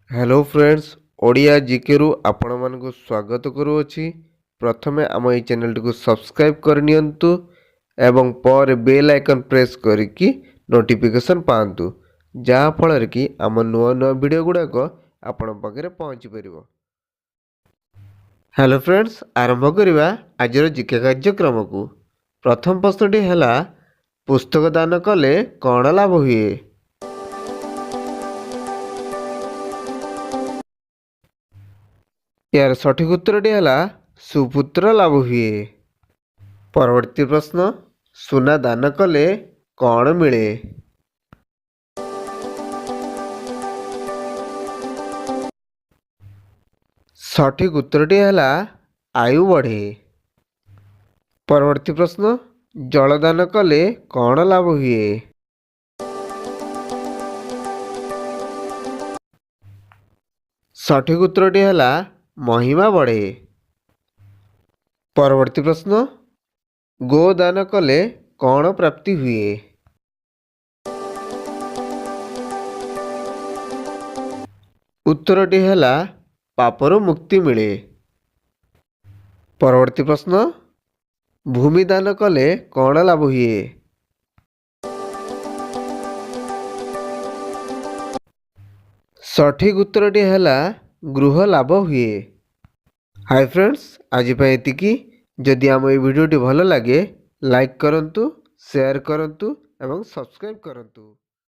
Hello friends Odia GK रु आपण मानक स्वागत करुअछि। प्रथमे आम ये चैनल टी को सब्सक्राइब करनियंतु एवं पर बेल आइकन प्रेस करिकी नोटिफिकेशन पांतु जहा फल कि आम नुआ नुआ वीडियो गुड़ाक आपण पाखे पहुँची पार। हेलो फ्रेंड्स आरंभ करवा आज जीके कार्यक्रम को। प्रथम प्रश्नटी है पुस्तक दान कले कौन लाभ हुए। यार सठिक उत्तरटी है सुपुत्र लाभ हुए। परवर्ती प्रश्न सुना दान कले कौन मिले। सठिक उत्तरटी है आयु बढ़े। परवर्ती प्रश्न जलदान कले कौन लाभ हुए। सठिक उत्तरटी है महिमा बढ़े। परवर्ती प्रश्न गोदान कले कौन प्राप्ति हुए। उत्तरटी है पापरु मुक्ति मिले। परवर्ती प्रश्न भूमि दान कले कौन लाभ हुए। सठिक उत्तरटी है गृह लाभ हुए। हाय फ्रेंड्स आज एतिकी। जदि आम ये वीडियोटी भल लगे लाइक करंतु, शेयर करंतु एवं सब्सक्राइब करंतु।